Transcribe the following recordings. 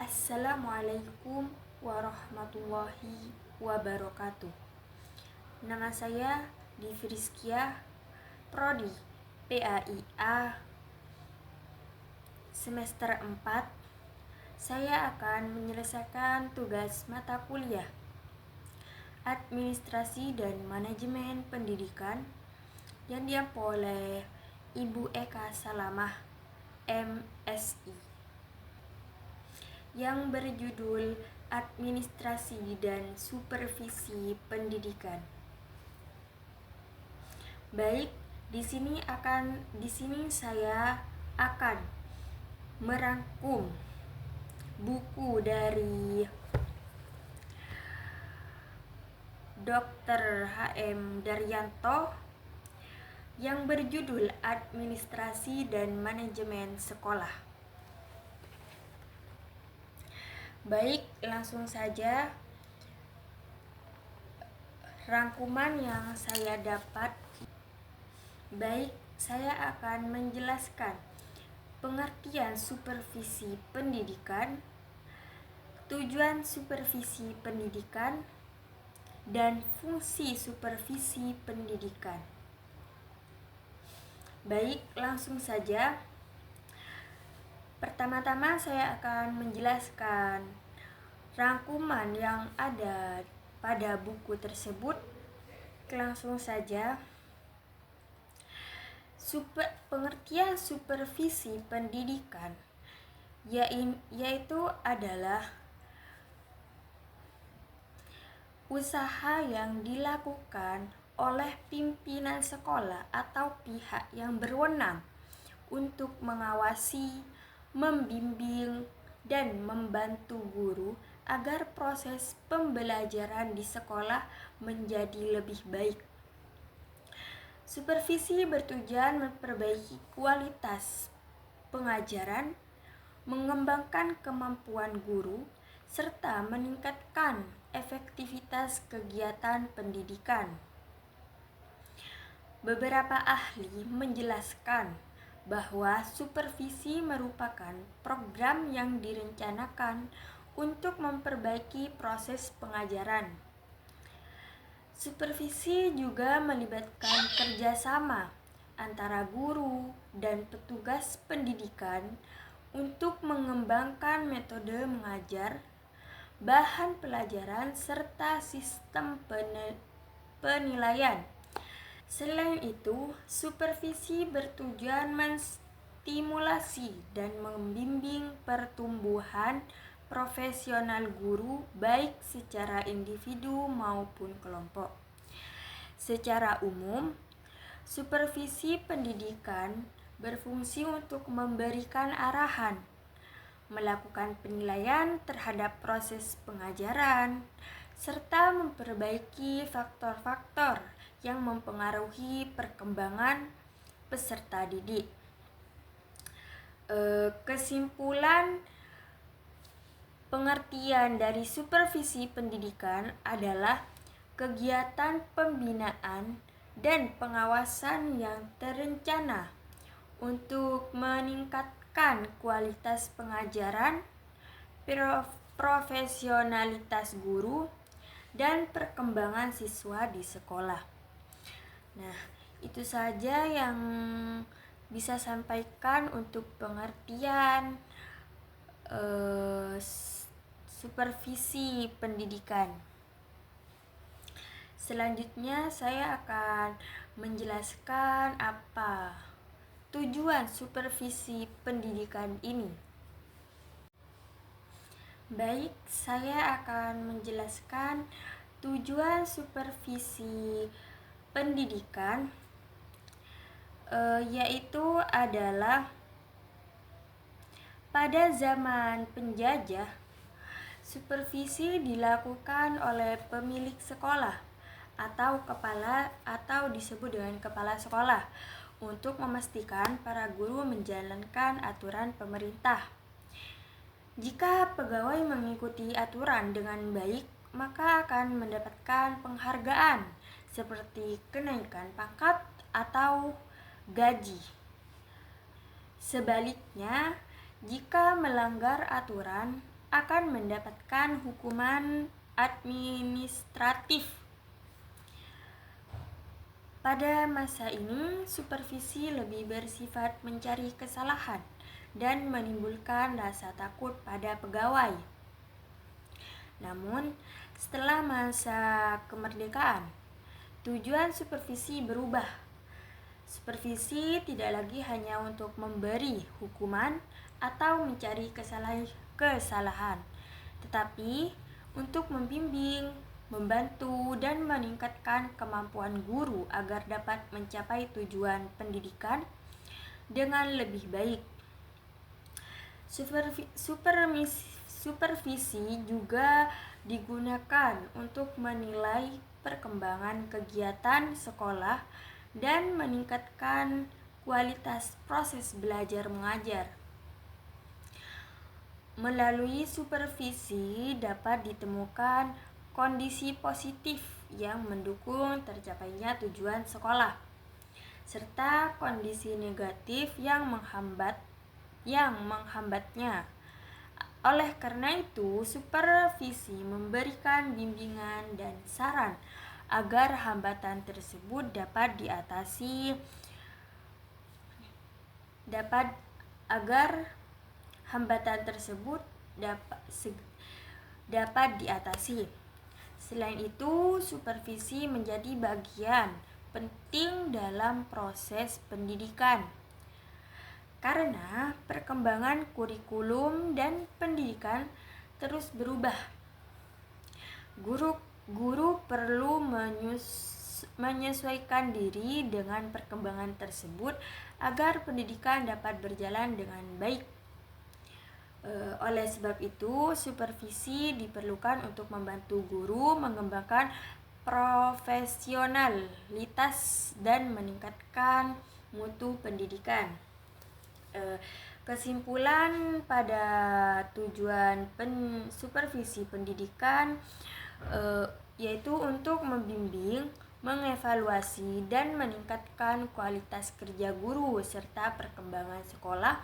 Assalamualaikum warahmatullahi wabarakatuh. Nama saya Divi Rizkiah, Prodi PAIA semester 4. Saya akan menyelesaikan tugas mata kuliah Administrasi dan Manajemen Pendidikan yang diampu oleh Ibu Eka Salamah, MSI, yang berjudul Administrasi dan Supervisi Pendidikan. Baik, di sini saya akan merangkum buku dari Dr. H.M. Daryanto yang berjudul Administrasi dan Manajemen Sekolah. Baik, langsung saja rangkuman yang saya dapat. Baik, saya akan menjelaskan pengertian supervisi pendidikan, tujuan supervisi pendidikan, dan fungsi supervisi pendidikan. Baik, langsung saja. Pertama-tama saya akan menjelaskan rangkuman yang ada pada buku tersebut. Langsung saja. Pengertian supervisi pendidikan yaitu adalah usaha yang dilakukan oleh pimpinan sekolah atau pihak yang berwenang untuk mengawasi, membimbing, dan membantu guru agar proses pembelajaran di sekolah menjadi lebih baik. Supervisi bertujuan memperbaiki kualitas pengajaran, mengembangkan kemampuan guru, serta meningkatkan efektivitas kegiatan pendidikan. Beberapa ahli menjelaskan bahwa supervisi merupakan program yang direncanakan untuk memperbaiki proses pengajaran. Supervisi juga melibatkan kerjasama antara guru dan petugas pendidikan untuk mengembangkan metode mengajar, bahan pelajaran, serta sistem penilaian. Selain itu, supervisi bertujuan menstimulasi dan membimbing pertumbuhan profesional guru baik secara individu maupun kelompok. Secara umum, supervisi pendidikan berfungsi untuk memberikan arahan, melakukan penilaian terhadap proses pengajaran, serta memperbaiki faktor-faktor yang mempengaruhi perkembangan peserta didik. Kesimpulan pengertian dari supervisi pendidikan adalah kegiatan pembinaan dan pengawasan yang terencana untuk meningkatkan kualitas pengajaran, profesionalitas guru, dan perkembangan siswa di sekolah. Nah, itu saja yang bisa sampaikan untuk pengertian supervisi pendidikan. Selanjutnya saya akan menjelaskan apa tujuan supervisi pendidikan ini. Baik, saya akan menjelaskan tujuan supervisi pendidikan yaitu adalah pada zaman penjajah, supervisi dilakukan oleh pemilik sekolah atau disebut dengan kepala sekolah untuk memastikan para guru menjalankan aturan pemerintah. Jika pegawai mengikuti aturan dengan baik, maka akan mendapatkan penghargaan seperti kenaikan pangkat atau gaji. Sebaliknya, jika melanggar aturan, akan mendapatkan hukuman administratif. Pada masa ini, supervisi lebih bersifat mencari kesalahan dan menimbulkan rasa takut pada pegawai. Namun, setelah masa kemerdekaan, tujuan supervisi berubah. Supervisi tidak lagi hanya untuk memberi hukuman atau mencari kesalahan, tetapi untuk membimbing, membantu, dan meningkatkan kemampuan guru agar dapat mencapai tujuan pendidikan dengan lebih baik. Supervisi juga digunakan untuk menilai perkembangan kegiatan sekolah dan meningkatkan kualitas proses belajar mengajar. Melalui supervisi dapat ditemukan kondisi positif yang mendukung tercapainya tujuan sekolah, serta kondisi negatif yang menghambatnya. Oleh karena itu, supervisi memberikan bimbingan dan saran agar hambatan tersebut dapat diatasi. Selain itu, supervisi menjadi bagian penting dalam proses pendidikan, karena perkembangan kurikulum dan pendidikan terus berubah. Guru perlu menyesuaikan diri dengan perkembangan tersebut agar pendidikan dapat berjalan dengan baik. Oleh sebab itu, supervisi diperlukan untuk membantu guru mengembangkan profesionalitas dan meningkatkan mutu pendidikan. Kesimpulan pada tujuan supervisi pendidikan yaitu untuk membimbing, mengevaluasi, dan meningkatkan kualitas kerja guru serta perkembangan sekolah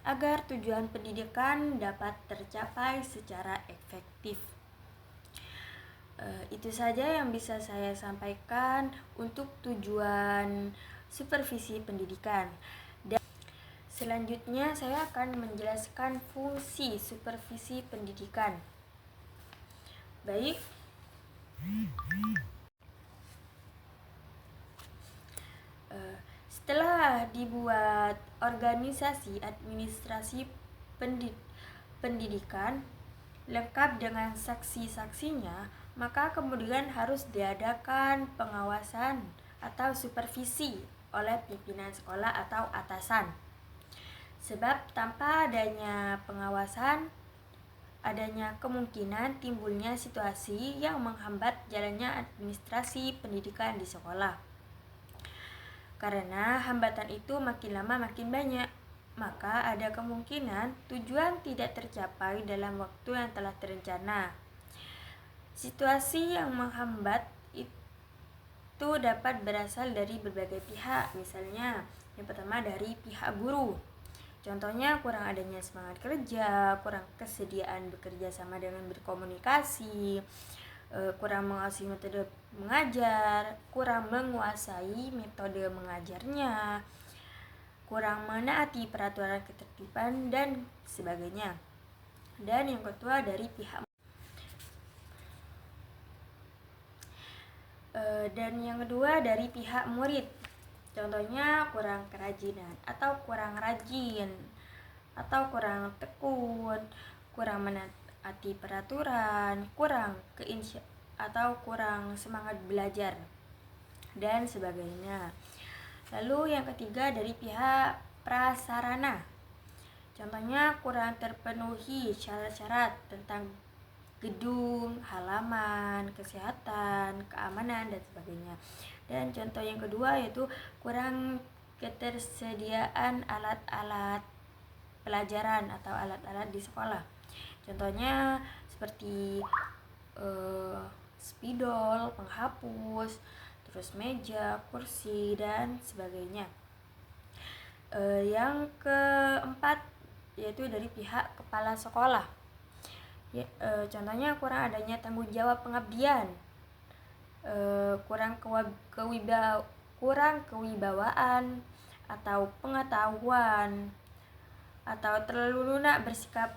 agar tujuan pendidikan dapat tercapai secara efektif. Itu saja yang bisa saya sampaikan untuk tujuan supervisi pendidikan. Dan selanjutnya saya akan menjelaskan fungsi supervisi pendidikan. Baik. Setelah dibuat organisasi administrasi pendidikan lengkap dengan saksi-saksinya, maka kemudian harus diadakan pengawasan atau supervisi oleh pimpinan sekolah atau atasan. Sebab tanpa adanya pengawasan, adanya kemungkinan timbulnya situasi yang menghambat jalannya administrasi pendidikan di sekolah. Karena hambatan itu makin lama makin banyak, maka ada kemungkinan tujuan tidak tercapai dalam waktu yang telah terencana. Situasi yang menghambat itu dapat berasal dari berbagai pihak, misalnya yang pertama dari pihak guru. Contohnya kurang adanya semangat kerja, kurang kesediaan bekerja sama dengan berkomunikasi, kurang menguasai metode mengajar, kurang menguasai metode mengajarnya, kurang menaati peraturan ketertiban, dan sebagainya. Dan yang kedua dari pihak murid. Contohnya kurang kerajinan atau kurang rajin atau kurang tekun, kurang menaati peraturan, kurang semangat belajar, dan sebagainya. Lalu yang ketiga dari pihak prasarana. Contohnya kurang terpenuhi syarat-syarat tentang gedung, halaman, kesehatan, keamanan, dan sebagainya. Dan contoh yang kedua yaitu kurang ketersediaan alat-alat pelajaran atau alat-alat di sekolah. Contohnya seperti spidol, penghapus, terus meja, kursi, dan sebagainya. Yang keempat yaitu dari pihak kepala sekolah. Contohnya kurang adanya tanggung jawab pengabdian, kurang kewibawaan atau pengetahuan, atau terlalu lunak bersikap,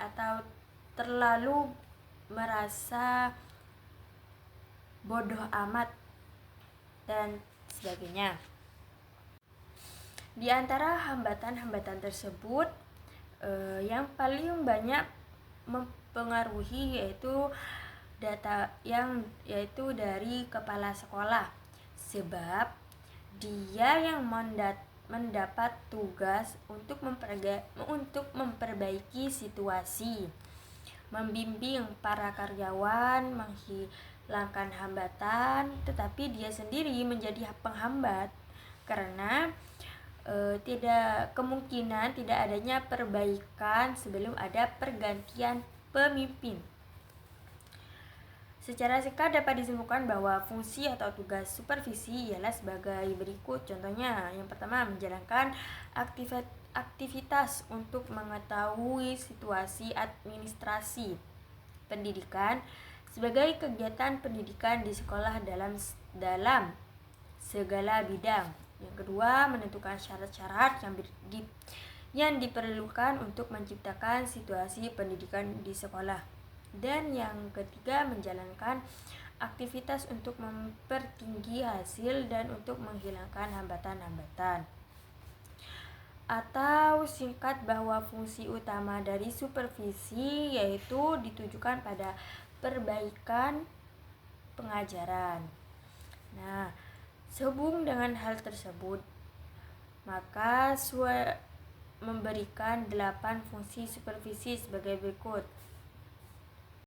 atau terlalu merasa bodoh amat, dan sebagainya. Di antara hambatan-hambatan tersebut, yang paling banyak mempengaruhi yaitu dari kepala sekolah, sebab dia yang mendapat tugas untuk memperbaiki situasi, membimbing para karyawan, menghilangkan hambatan, tetapi dia sendiri menjadi penghambat karena kemungkinan tidak adanya perbaikan sebelum ada pergantian pemimpin. Secara singkat dapat disimpulkan bahwa fungsi atau tugas supervisi ialah sebagai berikut. Contohnya, yang pertama, menjalankan aktivitas untuk mengetahui situasi administrasi pendidikan sebagai kegiatan pendidikan di sekolah dalam segala bidang. Yang kedua, menentukan syarat-syarat yang diperlukan untuk menciptakan situasi pendidikan di sekolah. Dan yang ketiga, menjalankan aktivitas untuk mempertinggi hasil dan untuk menghilangkan hambatan-hambatan. Atau singkat bahwa fungsi utama dari supervisi yaitu ditujukan pada perbaikan pengajaran. Nah, sehubung dengan hal tersebut, maka memberikan 8 fungsi supervisi sebagai berikut.